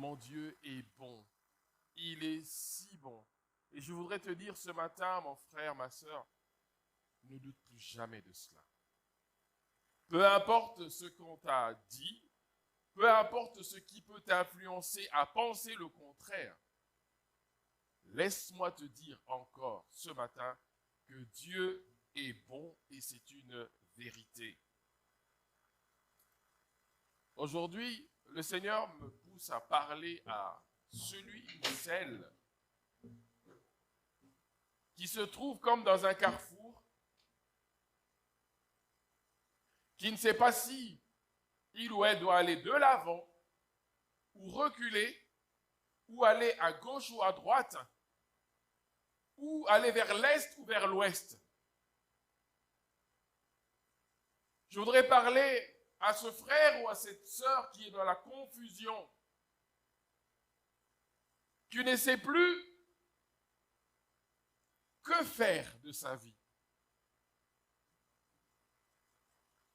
Mon Dieu est bon. Il est si bon. Et je voudrais te dire ce matin, mon frère, ma sœur, ne doute plus jamais de cela. Peu importe ce qu'on t'a dit, peu importe ce qui peut t'influencer à penser le contraire, laisse-moi te dire encore ce matin que Dieu est bon et c'est une vérité. Aujourd'hui, le Seigneur me pousse à parler à celui ou celle qui se trouve comme dans un carrefour, qui ne sait pas si il ou elle doit aller de l'avant ou reculer, ou aller à gauche ou à droite, ou aller vers l'est ou vers l'ouest. Je voudrais parler à ce frère ou à cette sœur qui est dans la confusion, qui ne sait plus que faire de sa vie.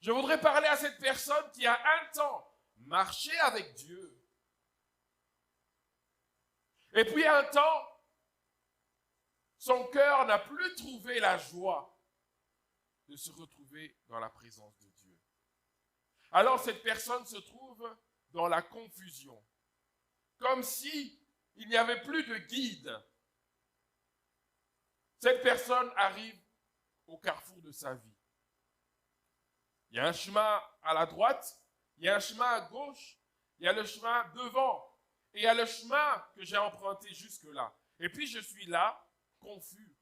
Je voudrais parler à cette personne qui a un temps marché avec Dieu. Et puis un temps, son cœur n'a plus trouvé la joie de se retrouver dans la présence de Dieu. Alors cette personne se trouve dans la confusion, comme si il n'y avait plus de guide. Cette personne arrive au carrefour de sa vie. Il y a un chemin à la droite, il y a un chemin à gauche, il y a le chemin devant, et il y a le chemin que j'ai emprunté jusque-là. Et puis je suis là, confus.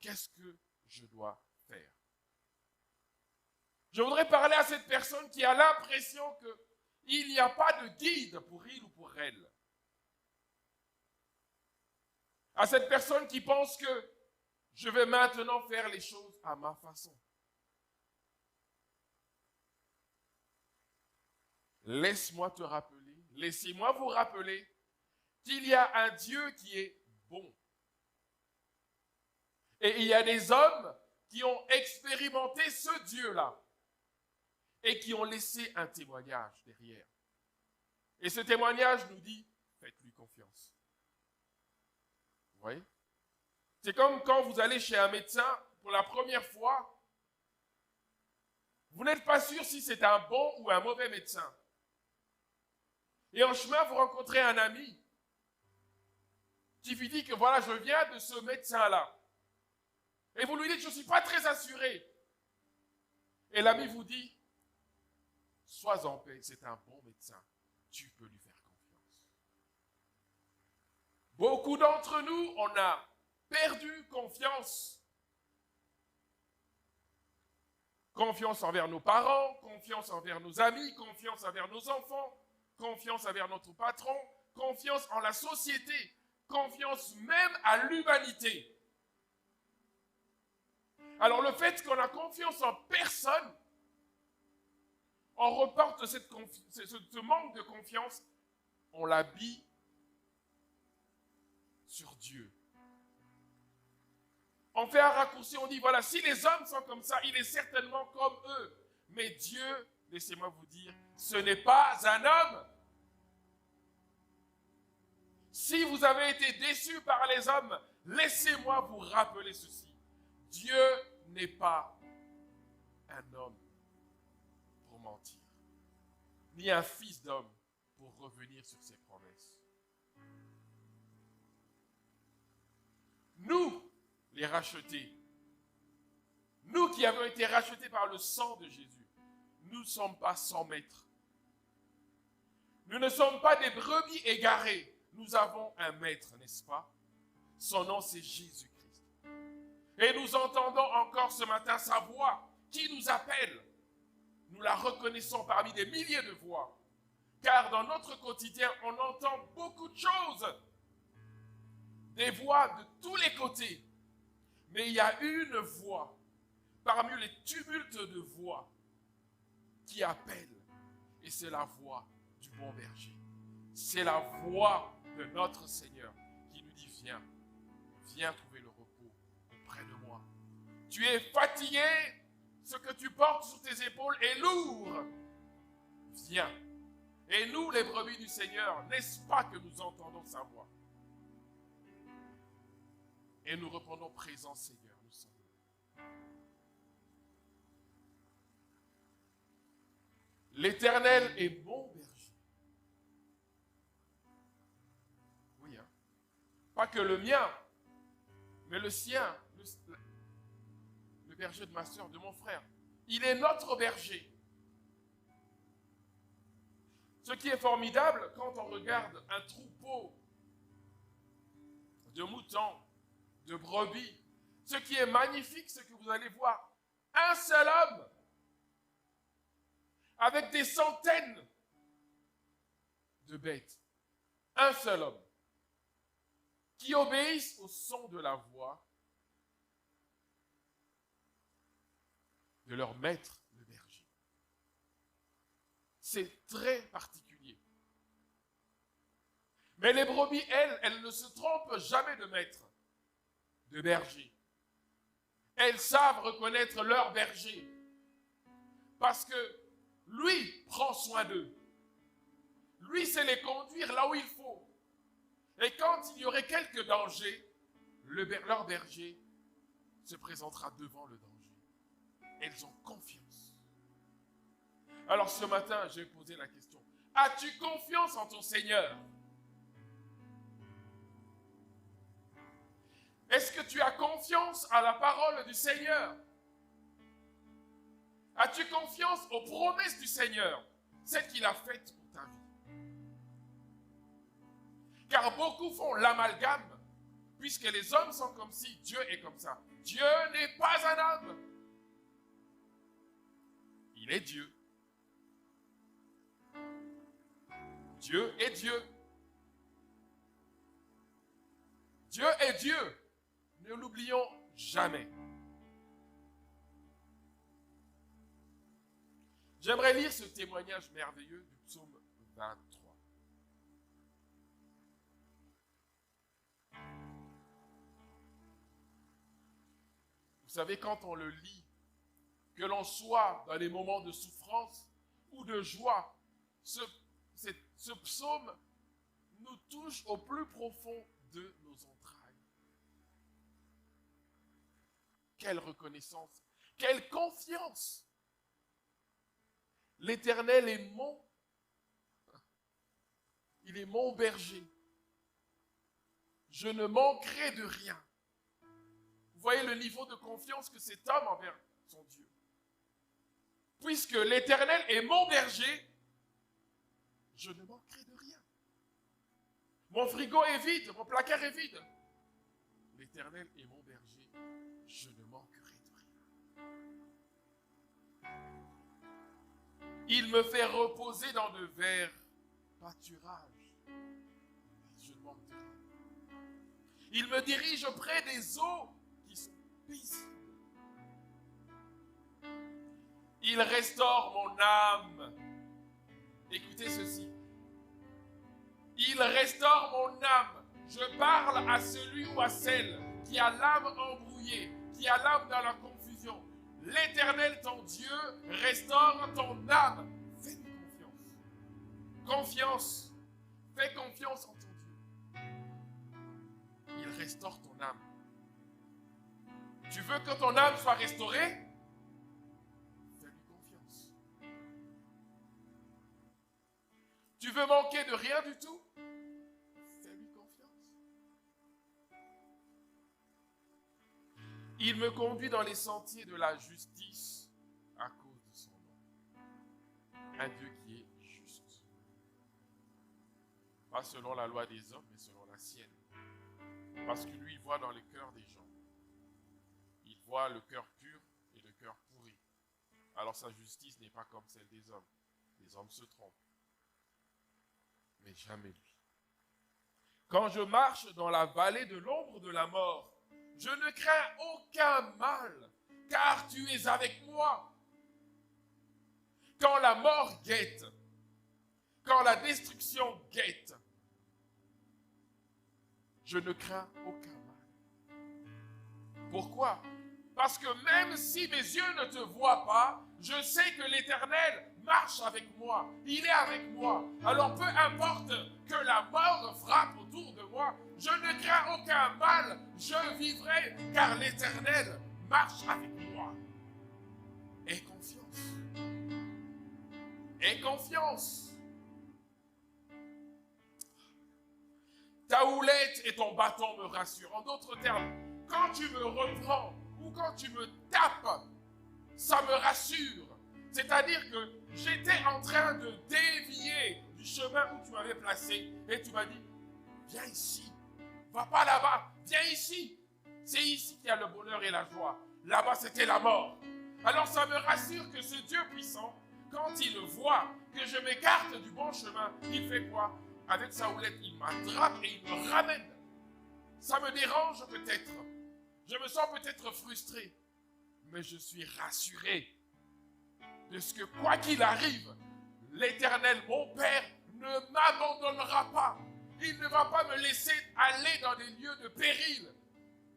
Qu'est-ce que je dois faire? Je voudrais parler à cette personne qui a l'impression qu'il n'y a pas de guide pour il ou pour elle. À cette personne qui pense que je vais maintenant faire les choses à ma façon. Laisse-moi te rappeler, laissez-moi vous rappeler qu'il y a un Dieu qui est bon. Et il y a des hommes qui ont expérimenté ce Dieu-là et qui ont laissé un témoignage derrière. Et ce témoignage nous dit, faites-lui confiance. Vous voyez? C'est comme quand vous allez chez un médecin pour la première fois, vous n'êtes pas sûr si c'est un bon ou un mauvais médecin. Et en chemin, vous rencontrez un ami qui vous dit que voilà, je viens de ce médecin-là. Et vous lui dites, je ne suis pas très assuré. Et l'ami vous dit, sois en paix, c'est un bon médecin. Tu peux lui faire confiance. Beaucoup d'entre nous, on a perdu confiance. Confiance envers nos parents, confiance envers nos amis, confiance envers nos enfants, confiance envers notre patron, confiance en la société, confiance même à l'humanité. Alors le fait qu'on a confiance en personne, on reporte ce manque de confiance, on l'habille sur Dieu. On fait un raccourci, on dit voilà, si les hommes sont comme ça, il est certainement comme eux. Mais Dieu, laissez-moi vous dire, ce n'est pas un homme. Si vous avez été déçus par les hommes, laissez-moi vous rappeler ceci. Dieu n'est pas un homme pour mentir, ni un fils d'homme pour revenir sur ses promesses. Nous, les rachetés, nous qui avons été rachetés par le sang de Jésus, nous ne sommes pas sans maître. Nous ne sommes pas des brebis égarées. Nous avons un maître, n'est-ce pas? Son nom, c'est Jésus-Christ. Et nous entendons encore ce matin sa voix qui nous appelle. Nous la reconnaissons parmi des milliers de voix. Car dans notre quotidien, on entend beaucoup de choses. Des voix de tous les côtés. Mais il y a une voix, parmi les tumultes de voix, qui appelle. Et c'est la voix du bon berger. C'est la voix de notre Seigneur qui nous dit, viens, viens trouver le repos auprès de moi. Tu es fatigué, ce que tu portes sur tes épaules est lourd. Viens, Et nous, les brebis du Seigneur, n'est-ce pas que nous entendons sa voix? Et nous répondons présent, Seigneur, nous sommes là. L'Éternel est mon berger. Oui, hein? Pas que le mien, mais le sien, le berger de ma soeur, de mon frère. Il est notre berger. Ce qui est formidable, quand on regarde un troupeau de moutons, de brebis, ce qui est magnifique, c'est que vous allez voir un seul homme avec des centaines de bêtes. Un seul homme qui obéissent au son de la voix de leur maître, le berger. C'est très particulier. Mais les brebis, elles ne se trompent jamais de maître, de berger. Elles savent reconnaître leur berger parce que lui prend soin d'eux. Lui sait les conduire là où il faut. Et quand il y aurait quelques dangers, leur berger se présentera devant le danger. Elles ont confiance. Alors ce matin, je vais poser la question. As-tu confiance en ton Seigneur? Est-ce que tu as confiance à la parole du Seigneur? As-tu confiance aux promesses du Seigneur, celles qu'il a faites pour ta vie? Car beaucoup font l'amalgame, puisque les hommes sont comme si Dieu est comme ça. Dieu n'est pas un homme. Il est Dieu. Dieu est Dieu. Dieu est Dieu. Ne l'oublions jamais. J'aimerais lire ce témoignage merveilleux du psaume 23. Vous savez, quand on le lit, que l'on soit dans les moments de souffrance ou de joie, ce psaume nous touche au plus profond de nos entrailles. Quelle reconnaissance, quelle confiance! L'Éternel est il est mon berger. Je ne manquerai de rien. Vous voyez le niveau de confiance que cet homme envers son Dieu. Puisque l'Éternel est mon berger, je ne manquerai de rien. Mon frigo est vide, mon placard est vide. L'Éternel est mon berger, je ne manquerai de rien. Il me fait reposer dans de verts pâturages. Je ne manque de rien. Il me dirige près des eaux qui sont paisibles. Il restaure mon âme. Écoutez ceci. Il restaure mon âme. Je parle à celui ou à celle qui a l'âme embrouillée, qui a l'âme dans la confusion. L'Éternel, ton Dieu, restaure ton âme. Fais-lui confiance. Confiance. Fais confiance en ton Dieu. Il restaure ton âme. Tu veux que ton âme soit restaurée? Fais-lui confiance. Tu veux manquer de rien du tout? Fais-lui confiance. Il me conduit dans les sentiers de la justice à cause de son nom. Un Dieu qui est juste. Pas selon la loi des hommes, mais selon la sienne. Parce que lui, il voit dans le cœur des gens. Il voit le cœur pur et le cœur pourri. Alors sa justice n'est pas comme celle des hommes. Les hommes se trompent. Mais jamais lui. Quand je marche dans la vallée de l'ombre de la mort, je ne crains aucun mal, car tu es avec moi. Quand la mort guette, quand la destruction guette, je ne crains aucun mal. Pourquoi? Parce que même si mes yeux ne te voient pas, je sais que l'Éternel marche avec moi, il est avec moi. Alors peu importe que la mort frappe autour de moi, je ne crains aucun mal, je vivrai, car l'Éternel marche avec moi. Aie confiance. Aie confiance. Ta houlette et ton bâton me rassurent. En d'autres termes, quand tu me reprends ou quand tu me tapes, ça me rassure. C'est-à-dire que j'étais en train de dévier du chemin où tu m'avais placé et tu m'as dit, viens ici, va pas là-bas, viens ici. C'est ici qu'il y a le bonheur et la joie. Là-bas, c'était la mort. Alors ça me rassure que ce Dieu puissant, quand il voit que je m'écarte du bon chemin, il fait quoi? Avec sa houlette, il m'attrape et il me ramène. Ça me dérange peut-être. Je me sens peut-être frustré. Mais je suis rassuré. Parce que quoi qu'il arrive, l'Éternel, mon Père, ne m'abandonnera pas. Il ne va pas me laisser aller dans des lieux de péril.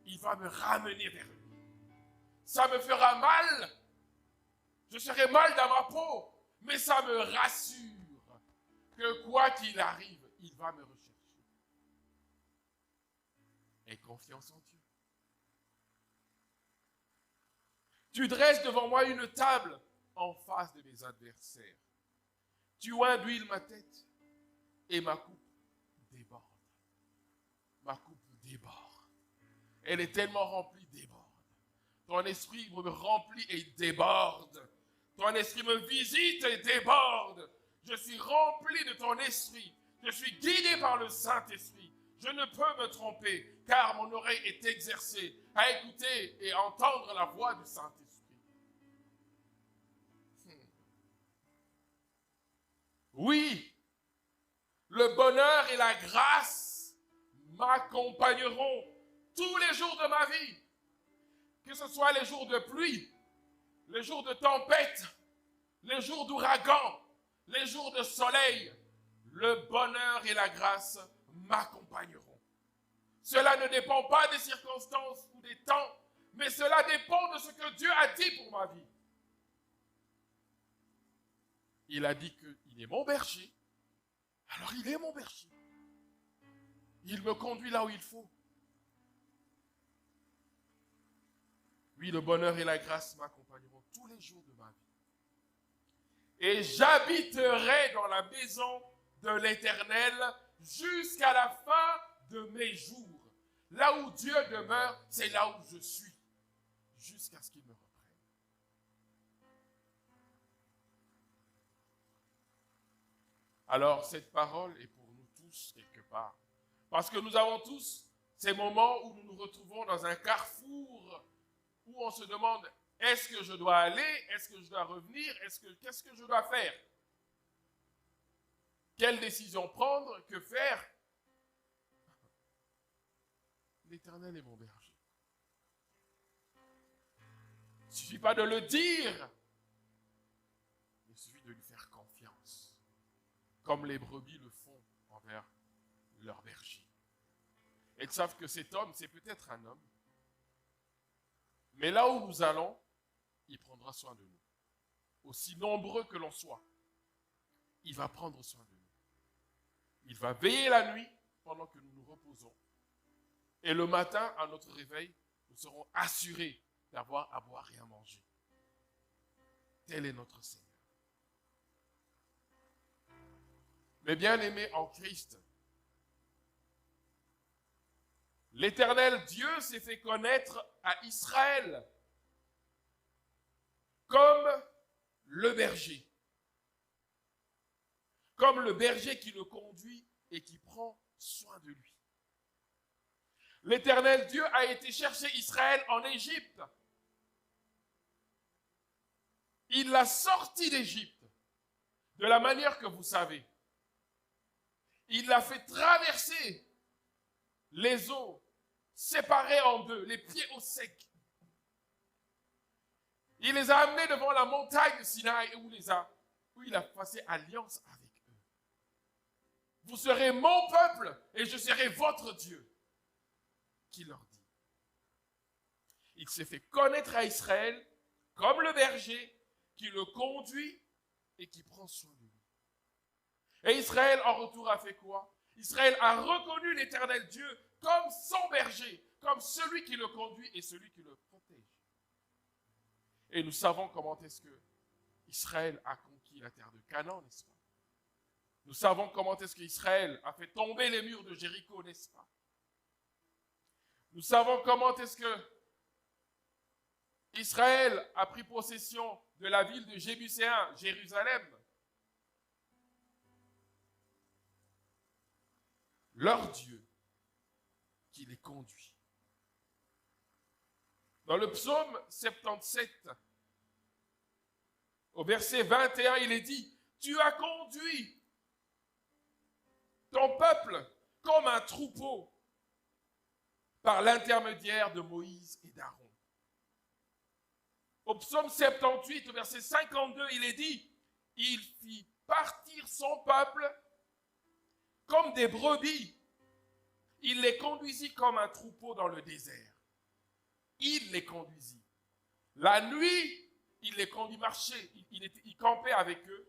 Il va me ramener vers lui. Ça me fera mal. Je serai mal dans ma peau. Mais ça me rassure que quoi qu'il arrive, il va me rechercher. Aie confiance en Dieu. Tu dresses devant moi une table en face de mes adversaires. Tu induis ma tête et ma coupe déborde. Ma coupe déborde. Elle est tellement remplie, déborde. Ton esprit me remplit et déborde. Ton esprit me visite et déborde. Je suis rempli de ton esprit. Je suis guidé par le Saint-Esprit. Je ne peux me tromper, car mon oreille est exercée à écouter et entendre la voix du Saint-Esprit. Oui, le bonheur et la grâce m'accompagneront tous les jours de ma vie. Que ce soit les jours de pluie, les jours de tempête, les jours d'ouragan, les jours de soleil, le bonheur et la grâce m'accompagneront. Cela ne dépend pas des circonstances ou des temps, mais cela dépend de ce que Dieu a dit pour ma vie. Il a dit qu'il est mon berger, alors il est mon berger. Il me conduit là où il faut. Oui, le bonheur et la grâce m'accompagneront tous les jours de ma vie. Et j'habiterai dans la maison de l'Éternel jusqu'à la fin de mes jours. Là où Dieu demeure, c'est là où je suis, jusqu'à ce qu'il me reprenne. Alors, cette parole est pour nous tous quelque part. Parce que nous avons tous ces moments où nous nous retrouvons dans un carrefour, où on se demande, est-ce que je dois aller? Est-ce que je dois revenir? Qu'est-ce que je dois faire? Quelle décision prendre? Que faire? L'Éternel est mon berger. Il ne suffit pas de le dire, il suffit de lui faire confiance, comme les brebis le font envers leur berger. Elles savent que cet homme, c'est peut-être un homme, mais là où nous allons, il prendra soin de nous. Aussi nombreux que l'on soit, il va prendre soin de nous. Il va veiller la nuit pendant que nous nous reposons. Et le matin, à notre réveil, nous serons assurés d'avoir à boire et à manger. Tel est notre Seigneur. Mes bien-aimés en Christ, l'Éternel Dieu s'est fait connaître à Israël comme le berger. Comme le berger qui le conduit et qui prend soin de lui. L'Éternel Dieu a été chercher Israël en Égypte. Il l'a sorti d'Égypte de la manière que vous savez. Il l'a fait traverser les eaux séparées en deux, les pieds au sec. Il les a amenés devant la montagne de Sinaï où il a passé alliance avec eux. Vous serez mon peuple et je serai votre Dieu. Qui leur dit. Il s'est fait connaître à Israël comme le berger qui le conduit et qui prend soin de lui. Et Israël, en retour, a fait quoi? Israël a reconnu l'Éternel Dieu comme son berger, comme celui qui le conduit et celui qui le protège. Et nous savons comment est-ce que Israël a conquis la terre de Canaan, n'est-ce pas? Nous savons comment est-ce qu'Israël a fait tomber les murs de Jéricho, n'est-ce pas? Nous savons comment est-ce que Israël a pris possession de la ville de Jébuséen, Jérusalem. Leur Dieu qui les conduit. Dans le psaume 77, au verset 21, il est dit, « Tu as conduit ton peuple comme un troupeau par l'intermédiaire de Moïse et d'Aaron. » Au psaume 78, au verset 52, il est dit, « Il fit partir son peuple comme des brebis. Il les conduisit comme un troupeau dans le désert. » Il les conduisit. La nuit, il les conduit marcher. Il campait avec eux.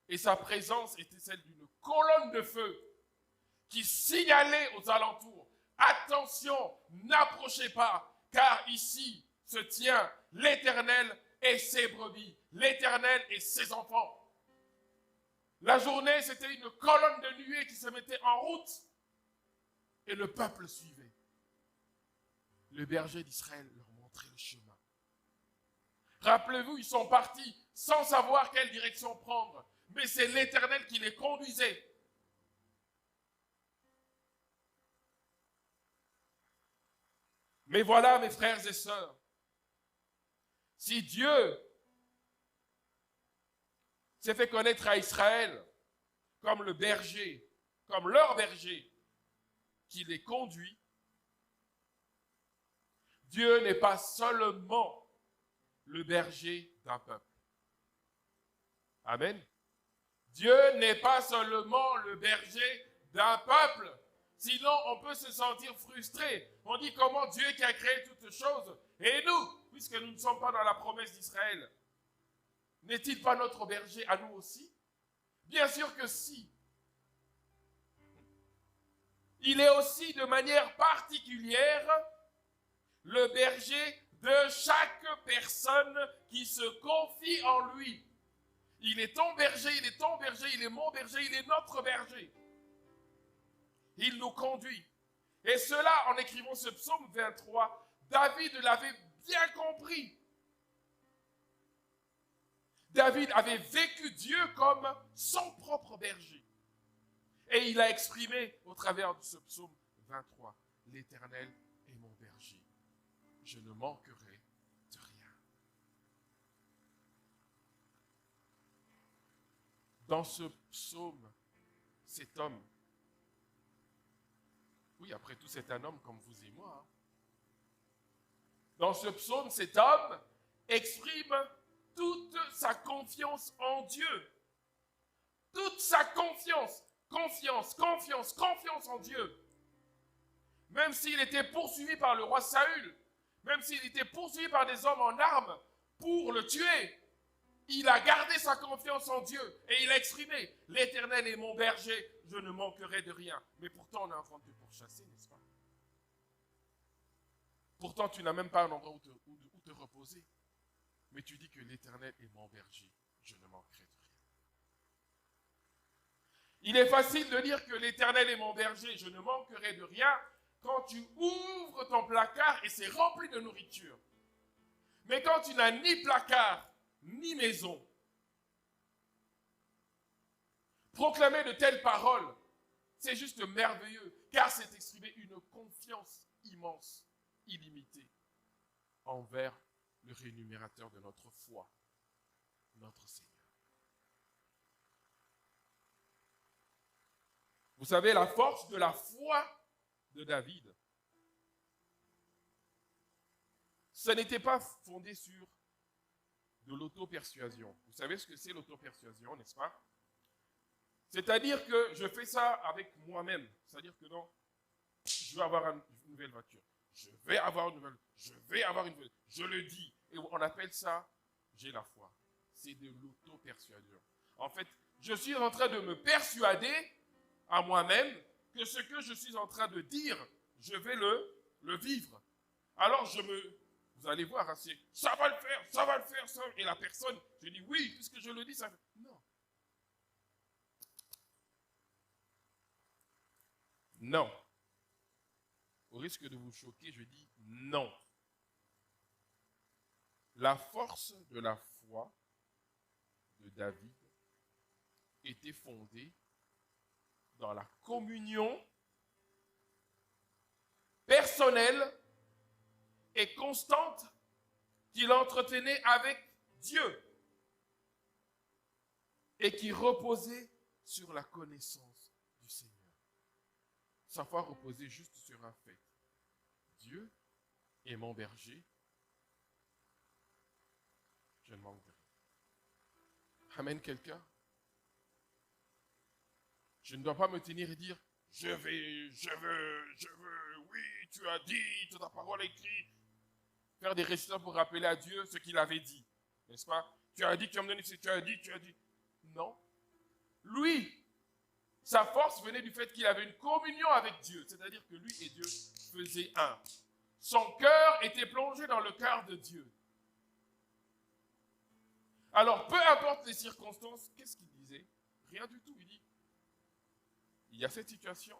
Et sa présence était celle d'une colonne de feu qui signalait aux alentours, « Attention, n'approchez pas, car ici se tient l'Éternel et ses brebis, l'Éternel et ses enfants. » La journée, c'était une colonne de nuée qui se mettait en route et le peuple suivait. Le berger d'Israël leur montrait le chemin. Rappelez-vous, ils sont partis sans savoir quelle direction prendre, mais c'est l'Éternel qui les conduisait. Mais voilà, mes frères et sœurs, si Dieu s'est fait connaître à Israël comme le berger, comme leur berger qui les conduit, Dieu n'est pas seulement le berger d'un peuple. Amen. Dieu n'est pas seulement le berger d'un peuple. Sinon, on peut se sentir frustré. On dit comment Dieu qui a créé toutes choses, et nous, puisque nous ne sommes pas dans la promesse d'Israël, n'est-il pas notre berger à nous aussi? Bien sûr que si. Il est aussi de manière particulière le berger de chaque personne qui se confie en lui. Il est ton berger, il est ton berger, il est mon berger, il est notre berger. Il nous conduit. Et cela, en écrivant ce psaume 23, David l'avait bien compris. David avait vécu Dieu comme son propre berger. Et il a exprimé au travers de ce psaume 23, « L'Éternel est mon berger, je ne manquerai de rien. » Dans ce psaume, cet homme, oui, après tout, c'est un homme comme vous et moi. Dans ce psaume, cet homme exprime toute sa confiance en Dieu. Toute sa confiance. Confiance en Dieu. Même s'il était poursuivi par le roi Saül, même s'il était poursuivi par des hommes en armes pour le tuer, il a gardé sa confiance en Dieu et il a exprimé « L'Éternel est mon berger, je ne manquerai de rien. » Mais pourtant, on est en train de te pourchasser, n'est-ce pas? Pourtant, tu n'as même pas un endroit où te reposer. Mais tu dis que l'Éternel est mon berger, je ne manquerai de rien. Il est facile de dire que l'Éternel est mon berger, je ne manquerai de rien, quand tu ouvres ton placard et c'est rempli de nourriture. Mais quand tu n'as ni placard, ni maison, proclamer de telles paroles, c'est juste merveilleux, car c'est exprimer une confiance immense, illimitée, envers le rémunérateur de notre foi, notre Seigneur. Vous savez, la force de la foi de David, ce n'était pas fondé sur de l'auto-persuasion. Vous savez ce que c'est l'auto-persuasion, n'est-ce pas? C'est-à-dire que je fais ça avec moi-même. C'est-à-dire que non, je veux avoir une nouvelle voiture. Je vais avoir une nouvelle, je vais avoir une nouvelle. Je le dis. Et on appelle ça, j'ai la foi. c'est de l'auto-persuasion. En fait, je suis en train de me persuader à moi-même que ce que je suis en train de dire, je vais le vivre. Alors vous allez voir, hein, ça va le faire, ça va le faire, ça. Et la personne, je dis oui, puisque je le dis, ça fait. Non. Non. Au risque de vous choquer, je dis non. La force de la foi de David était fondée dans la communion personnelle et constante qu'il entretenait avec Dieu et qui reposait sur la connaissance du Seigneur. Sa foi reposait juste sur un fait. Dieu est mon berger, je ne manque de rien. Amen, quelqu'un? Je ne dois pas me tenir et dire, je veux, oui, tu as dit, ta parole écrite. Faire des récitations pour rappeler à Dieu ce qu'il avait dit. N'est-ce pas? Tu as dit que tu vas me donner ce que tu as dit. Non. Lui, sa force venait du fait qu'il avait une communion avec Dieu. C'est-à-dire que lui et Dieu faisaient un. Son cœur était plongé dans le cœur de Dieu. Alors, peu importe les circonstances, qu'est-ce qu'il disait? Rien du tout. Il dit, il y a cette situation.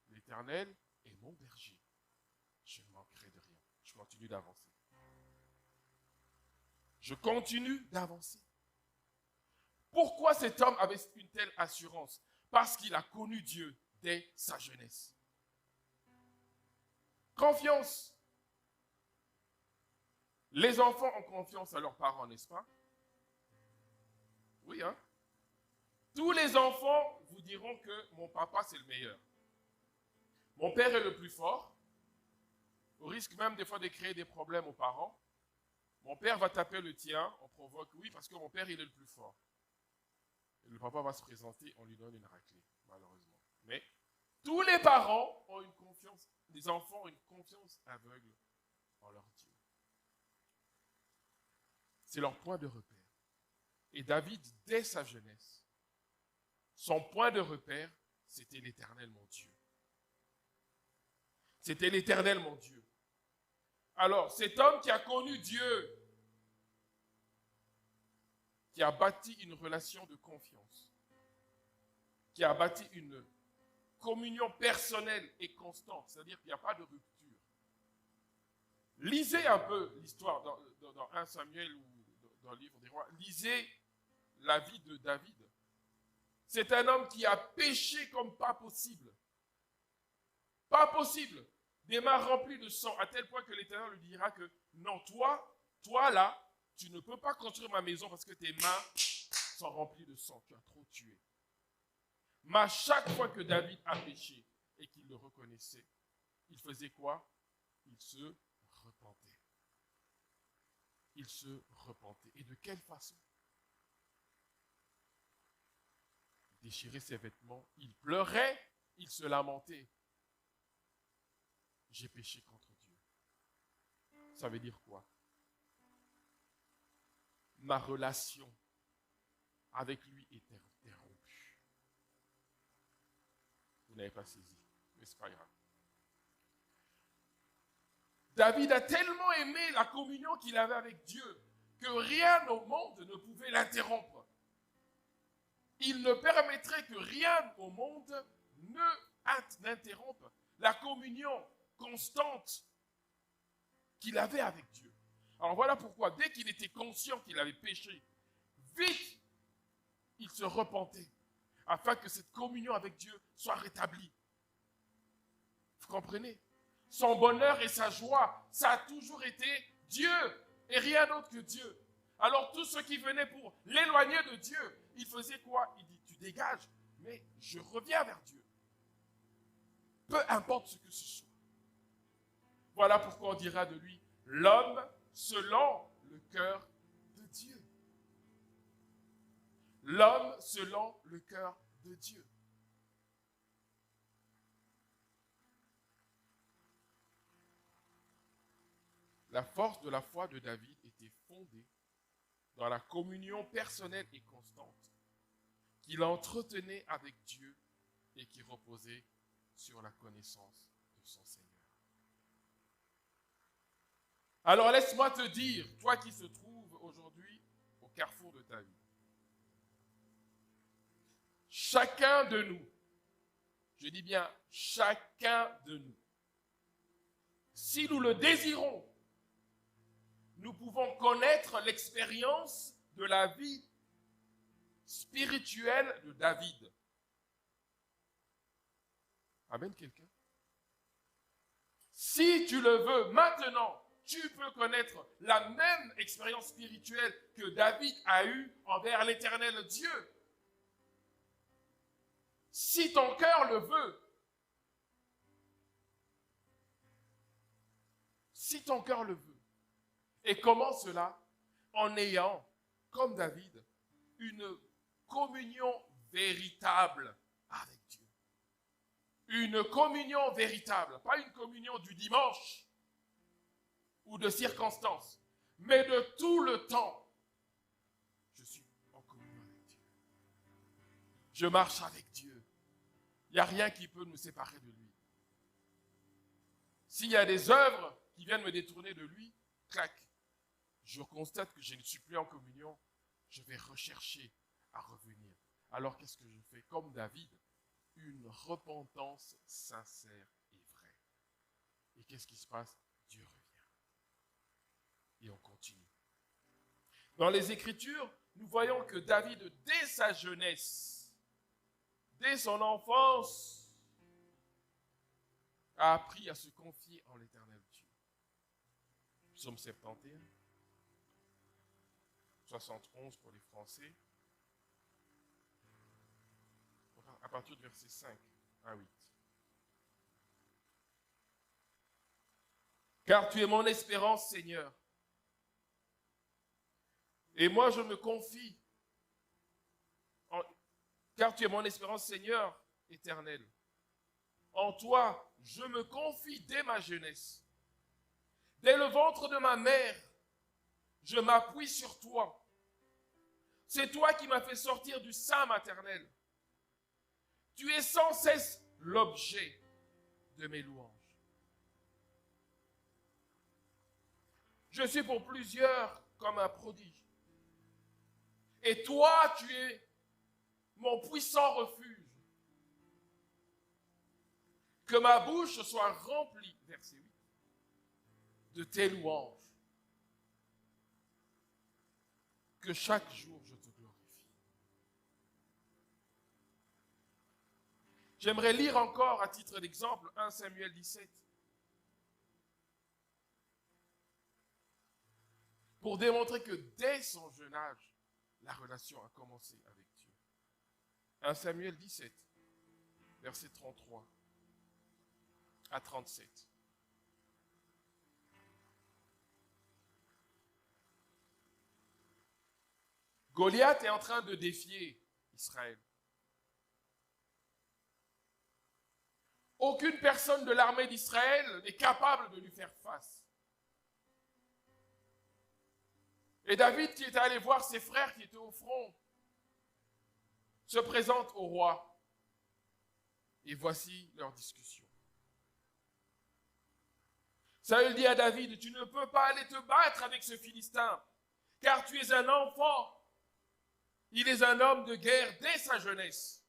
L'Éternel est mon berger. Je ne manquerai de rien. Je continue d'avancer. Je continue d'avancer. Pourquoi cet homme avait une telle assurance? Parce qu'il a connu Dieu dès sa jeunesse. Confiance. Les enfants ont confiance à leurs parents, n'est-ce pas? Oui, hein? Tous les enfants vous diront que mon papa, c'est le meilleur. Mon père est le plus fort. Au risque même des fois de créer des problèmes aux parents. Mon père va taper le tien, on provoque, oui, parce que mon père, il est le plus fort. Et le papa va se présenter, on lui donne une raclée, malheureusement. Mais tous les parents ont une confiance, les enfants ont une confiance aveugle en leur Dieu. C'est leur point de repère. Et David, dès sa jeunesse, son point de repère, c'était l'Éternel, mon Dieu. C'était l'Éternel, mon Dieu. Alors, cet homme qui a connu Dieu, qui a bâti une relation de confiance, qui a bâti une communion personnelle et constante, c'est-à-dire qu'il n'y a pas de rupture. Lisez un peu l'histoire dans 1 Samuel ou dans le livre des rois. Lisez la vie de David. C'est un homme qui a péché comme pas possible. Pas possible. Des mains remplies de sang, à tel point que l'Éternel lui dira que non, toi là, tu ne peux pas construire ma maison parce que tes mains sont remplies de sang. Tu as trop tué. Mais à chaque fois que David a péché et qu'il le reconnaissait, il faisait quoi? Il se repentait. Il se repentait. Et de quelle façon? Il déchirait ses vêtements, il pleurait, il se lamentait. J'ai péché contre Dieu. Ça veut dire quoi? Ma relation avec lui est interrompue. Vous n'avez pas saisi, mais ce n'est pas grave. David a tellement aimé la communion qu'il avait avec Dieu que rien au monde ne pouvait l'interrompre. Il ne permettrait que rien au monde n'interrompe la communion constante qu'il avait avec Dieu. Alors voilà pourquoi, dès qu'il était conscient qu'il avait péché, vite, il se repentait, afin que cette communion avec Dieu soit rétablie. Vous comprenez? Son bonheur et sa joie, ça a toujours été Dieu et rien d'autre que Dieu. Alors tous ceux qui venaient pour l'éloigner de Dieu, il faisait quoi? Il dit, tu dégages, mais je reviens vers Dieu. Peu importe ce que ce soit. Voilà pourquoi on dira de lui, l'homme selon le cœur de Dieu. L'homme selon le cœur de Dieu. La force de la foi de David était fondée dans la communion personnelle et constante qu'il entretenait avec Dieu et qui reposait sur la connaissance de son Seigneur. Alors laisse-moi te dire, toi qui se trouves aujourd'hui au carrefour de ta vie, chacun de nous, je dis bien chacun de nous, si nous le désirons, nous pouvons connaître l'expérience de la vie spirituelle de David. Amen, quelqu'un? Si tu le veux, maintenant, tu peux connaître la même expérience spirituelle que David a eue envers l'Éternel Dieu. Si ton cœur le veut, si ton cœur le veut. Et comment cela? En ayant, comme David, une communion véritable avec Dieu. Une communion véritable, pas une communion du dimanche ou de circonstances, mais de tout le temps. Je suis en communion avec Dieu. Je marche avec Dieu. Il n'y a rien qui peut nous séparer de lui. S'il y a des œuvres qui viennent me détourner de lui, clac, je constate que je ne suis plus en communion, je vais rechercher à revenir. Alors qu'est-ce que je fais? Comme David, une repentance sincère et vraie. Et qu'est-ce qui se passe? Dieu revient. Et on continue. Dans les Écritures, nous voyons que David, dès sa jeunesse, dès son enfance, a appris à se confier en l'Éternel Dieu. Psaume 71, 71 pour les Français, à partir du verset 5 à 8. Car tu es mon espérance, Seigneur, et moi je me confie, car tu es mon espérance, Seigneur, éternel. En toi, je me confie dès ma jeunesse. Dès le ventre de ma mère, je m'appuie sur toi. C'est toi qui m'as fait sortir du sein maternel. Tu es sans cesse l'objet de mes louanges. Je suis pour plusieurs comme un prodige. Et toi, tu es mon puissant refuge. Que ma bouche soit remplie, verset 8, de tes louanges. Que chaque jour je te glorifie. J'aimerais lire encore à titre d'exemple 1 Samuel 17. Pour démontrer que dès son jeune âge, la relation a commencé avec Dieu. 1 Samuel 17, verset 33 à 37. Goliath est en train de défier Israël. Aucune personne de l'armée d'Israël n'est capable de lui faire face. Et David, qui était allé voir ses frères qui étaient au front, se présente au roi. Et voici leur discussion. Saül dit à David, tu ne peux pas aller te battre avec ce Philistin, car tu es un enfant. Il est un homme de guerre dès sa jeunesse.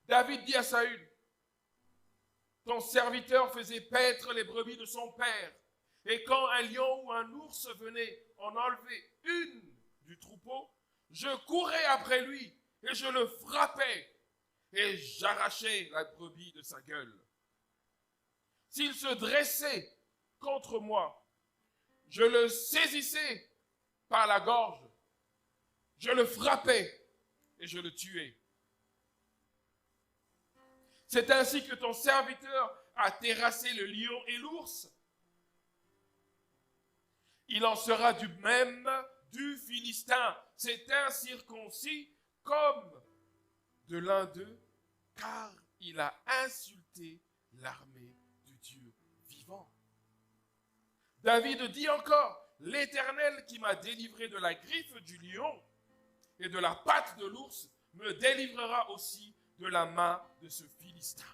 David dit à Saül, ton serviteur faisait paître les brebis de son père, et quand un lion ou un ours venait en enlever une du troupeau, je courais après lui, et je le frappais, et j'arrachais la brebis de sa gueule. S'il se dressait contre moi, je le saisissais par la gorge, je le frappais et je le tuais. C'est ainsi que ton serviteur a terrassé le lion et l'ours. Il en sera du même du Philistin. C'est incirconcis comme de l'un d'eux, car il a insulté l'armée du Dieu vivant. David dit encore, l'Éternel qui m'a délivré de la griffe du lion et de la patte de l'ours me délivrera aussi de la main de ce Philistin.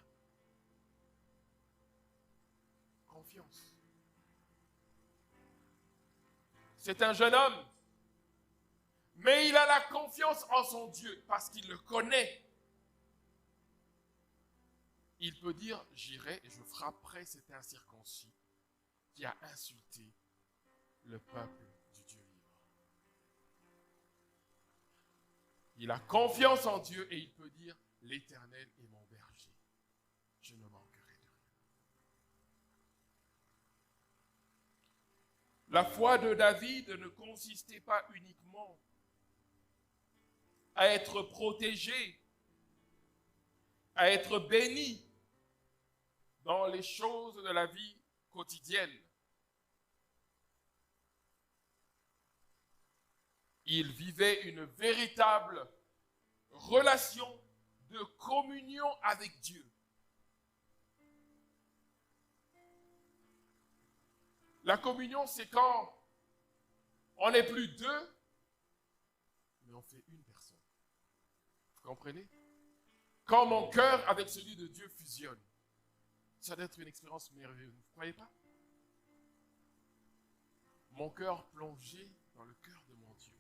Confiance. C'est un jeune homme, mais il a la confiance en son Dieu parce qu'il le connaît. Il peut dire, j'irai et je frapperai cet incirconcis qui a insulté le peuple du Dieu vivant. Il a confiance en Dieu et il peut dire, l'Éternel est mon berger, je ne manquerai de rien. La foi de David ne consistait pas uniquement à être protégé, à être béni dans les choses de la vie quotidienne. Il vivait une véritable relation de communion avec Dieu. La communion, c'est quand on n'est plus deux, mais on fait une personne. Vous comprenez? Quand mon cœur avec celui de Dieu fusionne, ça doit être une expérience merveilleuse. Vous ne croyez pas? Mon cœur plongé dans le cœur de mon Dieu.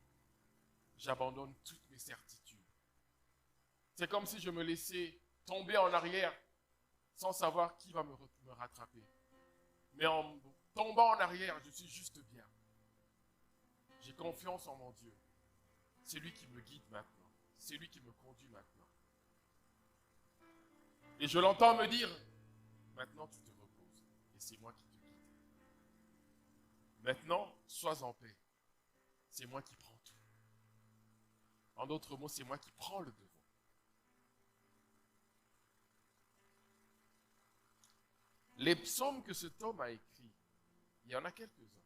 J'abandonne toutes mes certitudes. C'est comme si je me laissais tomber en arrière sans savoir qui va me rattraper. Mais en tombant en arrière, je suis juste bien. J'ai confiance en mon Dieu. C'est lui qui me guide maintenant. C'est lui qui me conduit maintenant. Et je l'entends me dire, maintenant tu te reposes. Et c'est moi qui te guide. Maintenant, sois en paix. C'est moi qui prends tout. En d'autres mots, c'est moi qui prends le devant. Les psaumes que cet homme a écrits, il y en a quelques-uns,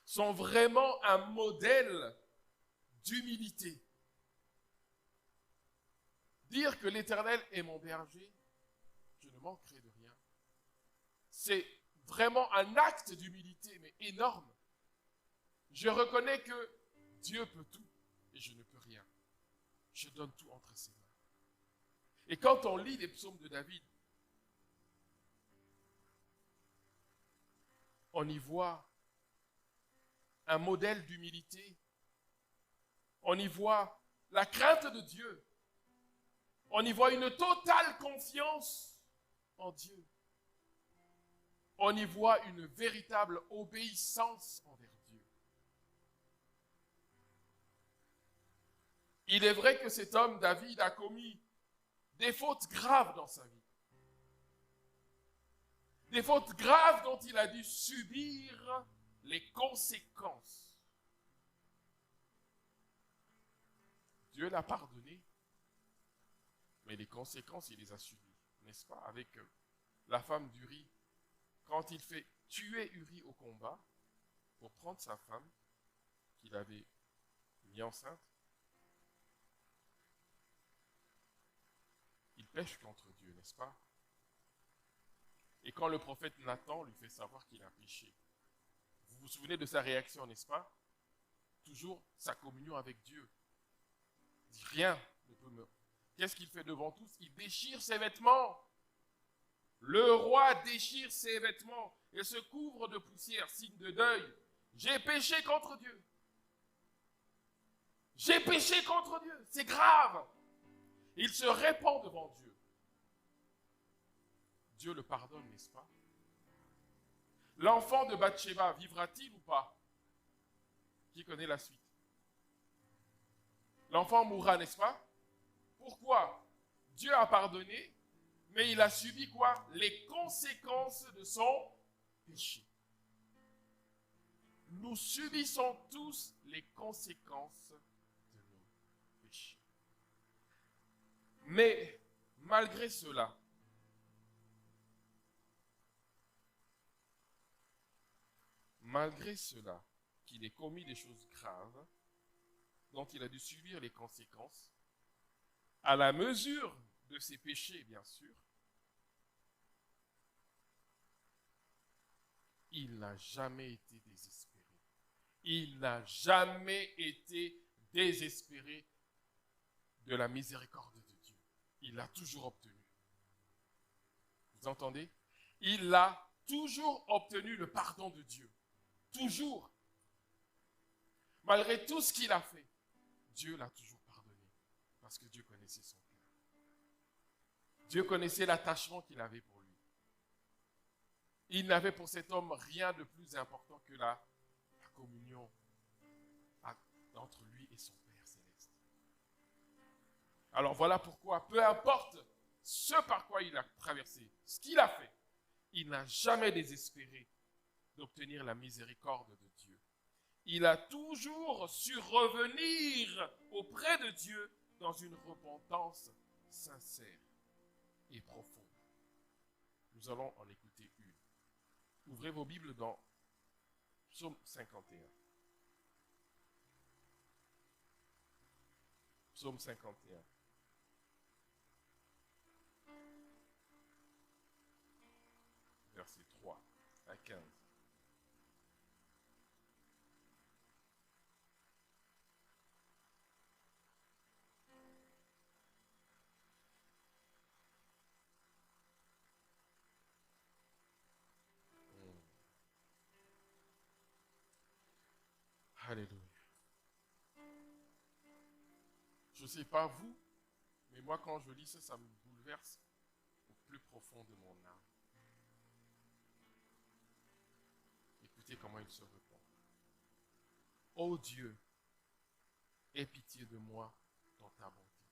sont vraiment un modèle d'humilité. Dire que l'Éternel est mon berger, je ne manquerai de rien. C'est vraiment un acte d'humilité, mais énorme. Je reconnais que Dieu peut tout et je ne peux rien. Je donne tout entre ses mains. Et quand on lit les psaumes de David, on y voit un modèle d'humilité. On y voit la crainte de Dieu. On y voit une totale confiance en Dieu. On y voit une véritable obéissance envers Dieu. Il est vrai que cet homme, David, a commis des fautes graves dans sa vie. Des fautes graves dont il a dû subir les conséquences. Dieu l'a pardonné, mais les conséquences, il les a subies, n'est-ce pas? Avec la femme d'Uri, quand il fait tuer Uri au combat pour prendre sa femme qu'il avait mis enceinte, il pêche contre Dieu, n'est-ce pas? Et quand le prophète Nathan lui fait savoir qu'il a péché, vous vous souvenez de sa réaction, n'est-ce pas? Toujours sa communion avec Dieu. Il dit, rien ne peut me... Qu'est-ce qu'il fait devant tous? Il déchire ses vêtements. Le roi déchire ses vêtements et se couvre de poussière, signe de deuil. J'ai péché contre Dieu. J'ai péché contre Dieu. C'est grave. Il se répand devant Dieu. Dieu le pardonne, n'est-ce pas? L'enfant de Bathsheba vivra-t-il ou pas? Qui connaît la suite? L'enfant mourra, n'est-ce pas? Pourquoi? Dieu a pardonné, mais il a subi quoi? Les conséquences de son péché. Nous subissons tous les conséquences de nos péchés. Mais malgré cela, qu'il ait commis des choses graves, dont il a dû subir les conséquences, à la mesure de ses péchés, bien sûr, il n'a jamais été désespéré. Il n'a jamais été désespéré de la miséricorde de Dieu. Il l'a toujours obtenu. Vous entendez? Il a toujours obtenu le pardon de Dieu. Toujours. Malgré tout ce qu'il a fait, Dieu l'a toujours pardonné. Parce que Dieu connaissait son cœur. Dieu connaissait l'attachement qu'il avait pour lui. Il n'avait pour cet homme rien de plus important que la communion entre lui et son Père céleste. Alors voilà pourquoi, peu importe ce par quoi il a traversé, ce qu'il a fait, il n'a jamais désespéré d'obtenir la miséricorde de Dieu. Il a toujours su revenir auprès de Dieu dans une repentance sincère et profonde. Nous allons en écouter une. Ouvrez vos Bibles dans Psaume 51. Psaume 51. Versets 3 à 15. Alléluia. Je ne sais pas vous, mais moi quand je lis ça, ça me bouleverse au plus profond de mon âme. Écoutez comment il se répond. Ô Dieu, aie pitié de moi dans ta bonté.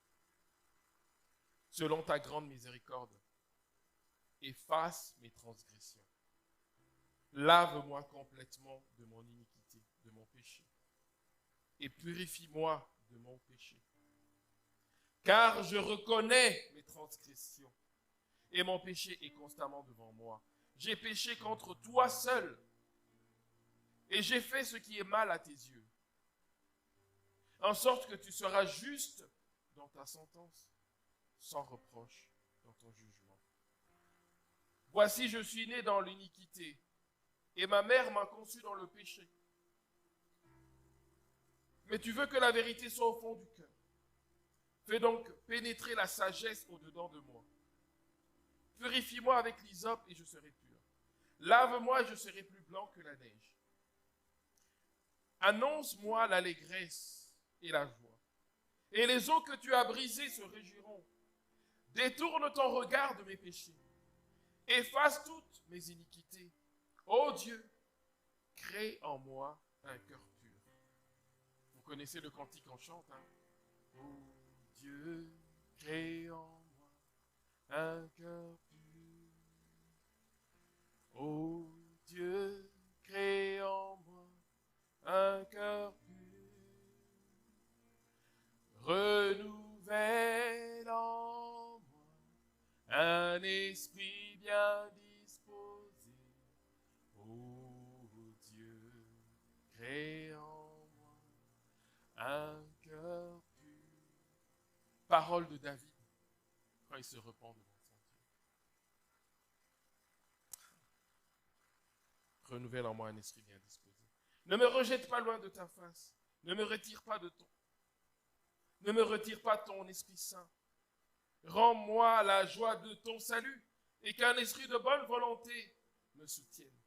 Selon ta grande miséricorde, efface mes transgressions. Lave-moi complètement de mon iniquité, de mon péché, et purifie-moi de mon péché. Car je reconnais mes transgressions, et mon péché est constamment devant moi. J'ai péché contre toi seul, et j'ai fait ce qui est mal à tes yeux, en sorte que tu seras juste dans ta sentence, sans reproche dans ton jugement. Voici, je suis né dans l'iniquité, et ma mère m'a conçu dans le péché. Mais tu veux que la vérité soit au fond du cœur. Fais donc pénétrer la sagesse au-dedans de moi. Purifie-moi avec l'hysope et je serai pur. Lave-moi et je serai plus blanc que la neige. Annonce-moi l'allégresse et la joie. Et les eaux que tu as brisées se réjouiront. Détourne ton regard de mes péchés. Efface toutes mes iniquités. Ô Dieu, crée en moi un cœur pur. Vous connaissez le cantique qu'on chante, hein? Ô Dieu, crée en moi un cœur pur. Ô Dieu, crée en moi un cœur pur. Renouvelle en moi un esprit bien disposé. Ô Dieu, crée en moi un cœur pur. Parole de David quand il se repent devant son Dieu. Renouvelle en moi un esprit bien disposé. Ne me rejette pas loin de ta face. Ne me retire pas ton Esprit Saint. Rends-moi la joie de ton salut et qu'un esprit de bonne volonté me soutienne.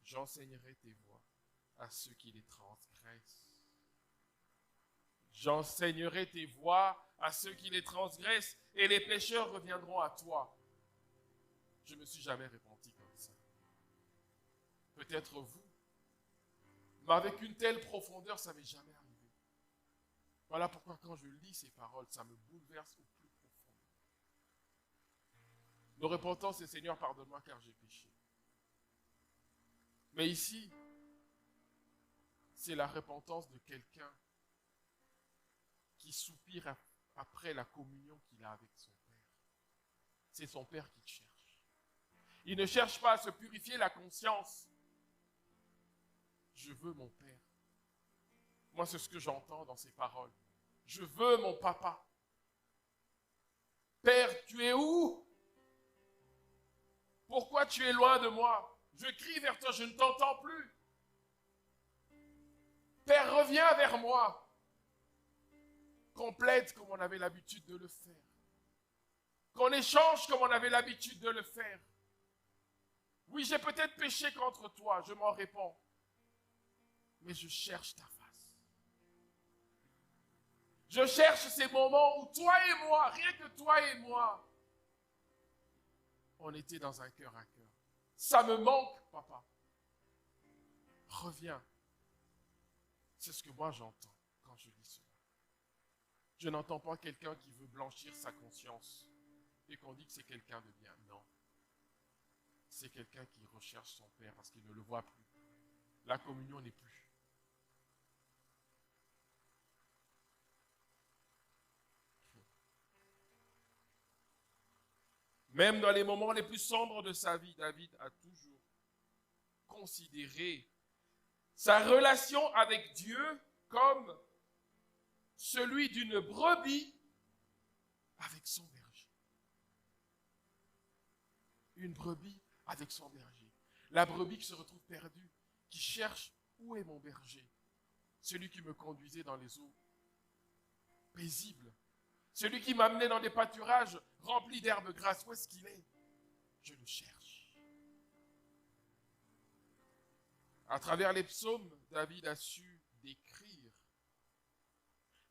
J'enseignerai tes voies à ceux qui les transgressent. J'enseignerai tes voies à ceux qui les transgressent et les pécheurs reviendront à toi. Je ne me suis jamais repenti comme ça. Peut-être vous, mais avec une telle profondeur, ça ne m'est jamais arrivé. Voilà pourquoi quand je lis ces paroles, ça me bouleverse au plus profond. Nos repentances, c'est Seigneur, pardonne-moi car j'ai péché. Mais ici, c'est la repentance de quelqu'un qui soupire après la communion qu'il a avec son Père. C'est son Père qui cherche. Il ne cherche pas à se purifier la conscience. Je veux mon Père. Moi, c'est ce que j'entends dans ces paroles. Je veux mon papa. Père, tu es où? Pourquoi tu es loin de moi? Je crie vers toi, je ne t'entends plus. Père, reviens vers moi. Qu'on plaide comme on avait l'habitude de le faire. Qu'on échange comme on avait l'habitude de le faire. Oui, j'ai peut-être péché contre toi, je m'en réponds. Mais je cherche ta face. Je cherche ces moments où toi et moi, rien que toi et moi, on était dans un cœur à cœur. Ça me manque, papa. Reviens. C'est ce que moi j'entends quand je lis cela. Je n'entends pas quelqu'un qui veut blanchir sa conscience et qu'on dit que c'est quelqu'un de bien. Non. C'est quelqu'un qui recherche son Père parce qu'il ne le voit plus. La communion n'est plus. Même dans les moments les plus sombres de sa vie, David a toujours considéré sa relation avec Dieu comme celui d'une brebis avec son berger. Une brebis avec son berger. La brebis qui se retrouve perdue, qui cherche où est mon berger, celui qui me conduisait dans les eaux paisibles, celui qui m'amenait dans des pâturages remplis d'herbes grasses. Où est-ce qu'il est? Je le cherche. À travers les psaumes, David a su décrire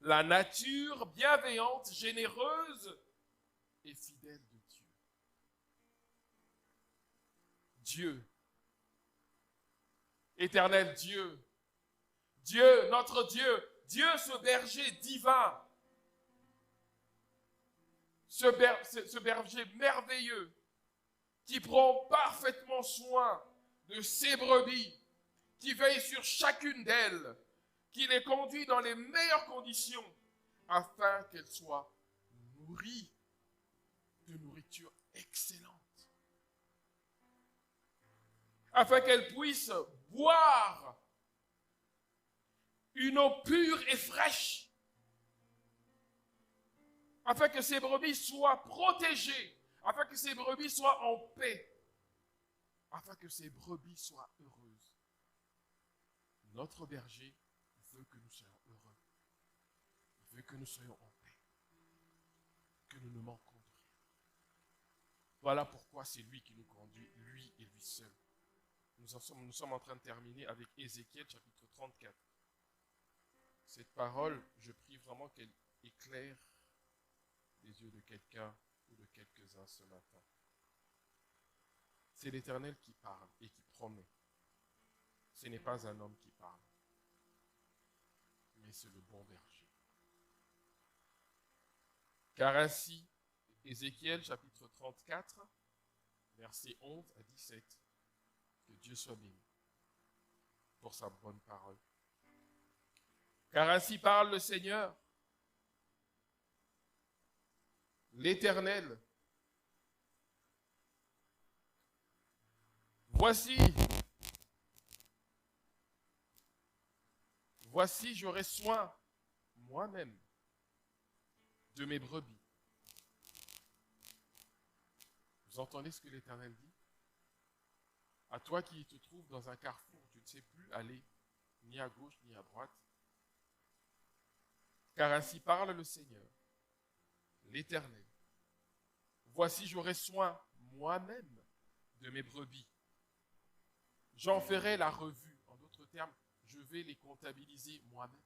la nature bienveillante, généreuse et fidèle de Dieu. Dieu, éternel Dieu, Dieu, notre Dieu, Dieu ce berger divin, ce berger merveilleux qui prend parfaitement soin de ses brebis, qui veille sur chacune d'elles, qui les conduit dans les meilleures conditions afin qu'elles soient nourries de nourriture excellente, afin qu'elles puissent boire une eau pure et fraîche, afin que ces brebis soient protégées, afin que ces brebis soient en paix, afin que ces brebis soient heureuses. Notre berger veut que nous soyons heureux, il veut que nous soyons en paix, que nous ne manquons de rien. Voilà pourquoi c'est lui qui nous conduit, lui et lui seul. Nous sommes en train de terminer avec Ézéchiel chapitre 34. Cette parole, je prie vraiment qu'elle éclaire les yeux de quelqu'un ou de quelques-uns ce matin. C'est l'Éternel qui parle et qui promet. Ce n'est pas un homme qui parle, mais c'est le bon berger. Car ainsi, Ézéchiel chapitre 34, versets 11 à 17, que Dieu soit béni pour sa bonne parole. Car ainsi parle le Seigneur, l'Éternel. Voici, j'aurai soin moi-même de mes brebis. Vous entendez ce que l'Éternel dit? À toi qui te trouves dans un carrefour, tu ne sais plus aller ni à gauche ni à droite. Car ainsi parle le Seigneur, l'Éternel. Voici, j'aurai soin moi-même de mes brebis. J'en ferai la revue. En d'autres termes, je vais les comptabiliser moi-même.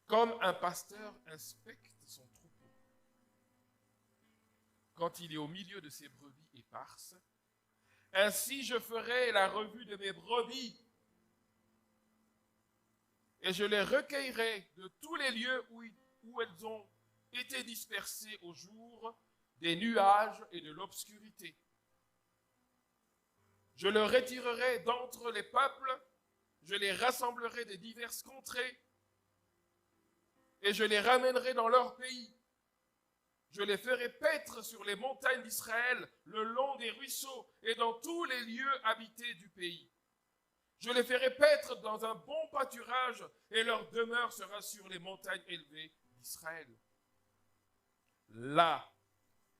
Comme un pasteur inspecte son troupeau. Quand il est au milieu de ses brebis éparses, ainsi je ferai la revue de mes brebis. Et je les recueillerai de tous les lieux où elles ont été dispersées au jour des nuages et de l'obscurité. Je les retirerai d'entre les peuples, je les rassemblerai des diverses contrées, et je les ramènerai dans leur pays. Je les ferai paître sur les montagnes d'Israël, le long des ruisseaux et dans tous les lieux habités du pays. Je les ferai paître dans un bon pâturage et leur demeure sera sur les montagnes élevées d'Israël. Là,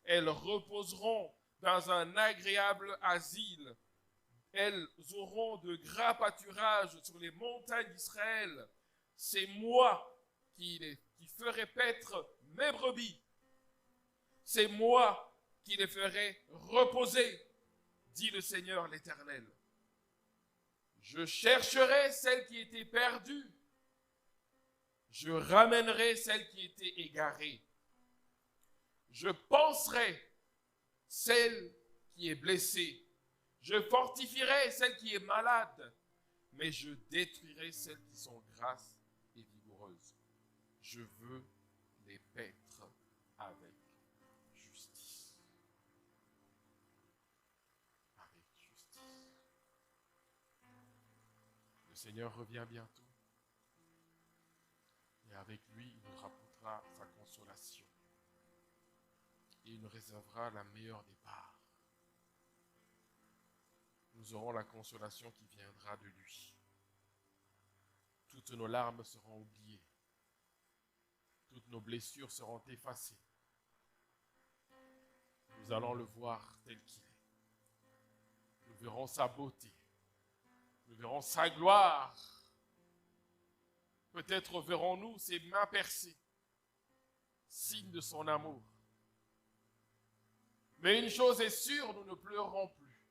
elles reposeront dans un agréable asile elles auront de gras pâturages sur les montagnes d'Israël. C'est moi qui ferai paître mes brebis. C'est moi qui les ferai reposer, dit le Seigneur l'Éternel. Je chercherai celles qui étaient perdues. Je ramènerai celle qui était égarée. Je panserai celle qui est blessée. Je fortifierai celle qui est malade. Mais je détruirai celles qui sont grasses et vigoureuses. Je veux les paître avec justice. Avec justice. Le Seigneur revient bientôt. Et avec lui, il nous rapportera sa consolation. Et il nous réservera la meilleure des parts. Nous aurons la consolation qui viendra de lui. Toutes nos larmes seront oubliées. Toutes nos blessures seront effacées. Nous allons le voir tel qu'il est. Nous verrons sa beauté. Nous verrons sa gloire. Peut-être verrons-nous ses mains percées, signe de son amour. Mais une chose est sûre, nous ne pleurerons plus.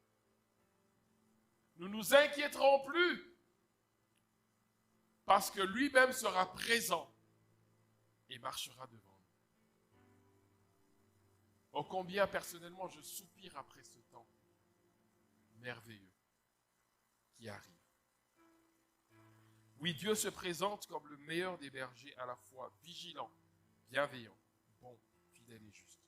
Nous ne nous inquiéterons plus, parce que lui-même sera présent et marchera devant nous. Oh, combien personnellement je soupire après ce temps merveilleux qui arrive. Oui, Dieu se présente comme le meilleur des bergers, à la fois vigilant, bienveillant, bon, fidèle et juste.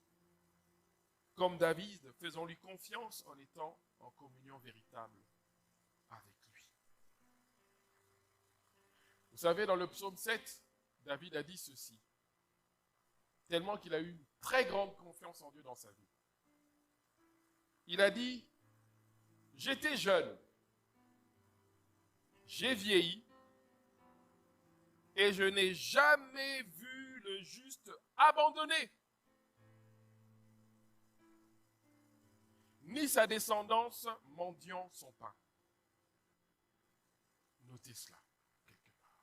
Comme David, faisons-lui confiance en étant en communion véritable avec lui. Vous savez, dans le psaume 7, David a dit ceci, tellement qu'il a eu une très grande confiance en Dieu dans sa vie. Il a dit, j'étais jeune, j'ai vieilli, et je n'ai jamais vu le juste abandonné, ni sa descendance mendiant son pain. Notez cela quelque part.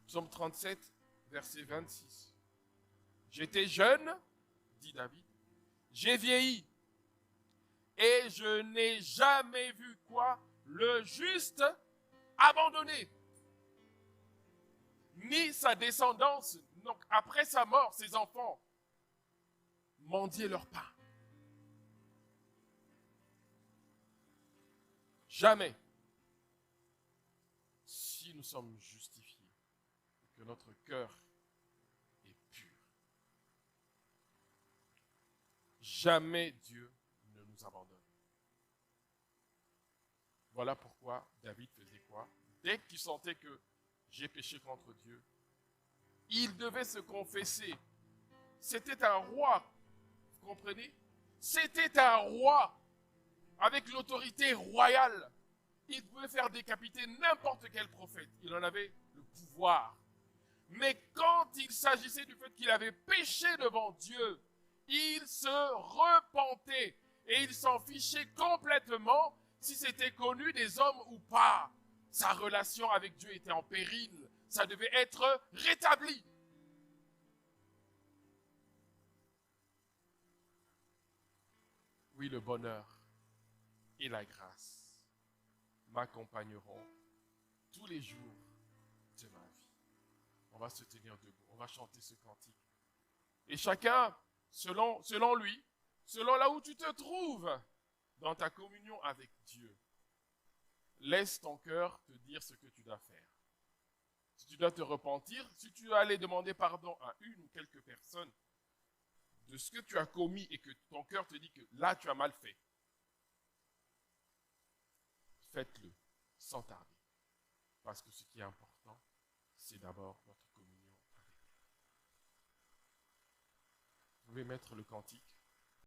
Psaume 37, verset 26. J'étais jeune, dit David, j'ai vieilli, et je n'ai jamais vu quoi? Le juste abandonné. Ni sa descendance, donc après sa mort, ses enfants, mendier leur pain. Jamais, si nous sommes justifiés, que notre cœur est pur, jamais Dieu ne nous abandonne. Voilà pourquoi David faisait quoi? Dès qu'il sentait que j'ai péché contre Dieu, il devait se confesser. C'était un roi, vous comprenez? C'était un roi avec l'autorité royale. Il pouvait faire décapiter n'importe quel prophète. Il en avait le pouvoir. Mais quand il s'agissait du fait qu'il avait péché devant Dieu, il se repentait et il s'en fichait complètement si c'était connu des hommes ou pas. Sa relation avec Dieu était en péril. Ça devait être rétabli. Oui, le bonheur et la grâce m'accompagneront tous les jours de ma vie. On va se tenir debout, on va chanter ce cantique. Et chacun, selon lui, selon là où tu te trouves dans ta communion avec Dieu, laisse ton cœur te dire ce que tu dois faire. Si tu dois te repentir, si tu dois aller demander pardon à une ou quelques personnes de ce que tu as commis et que ton cœur te dit que là tu as mal fait, faites-le sans tarder. Parce que ce qui est important, c'est d'abord notre communion avec lui. Vous pouvez mettre le cantique.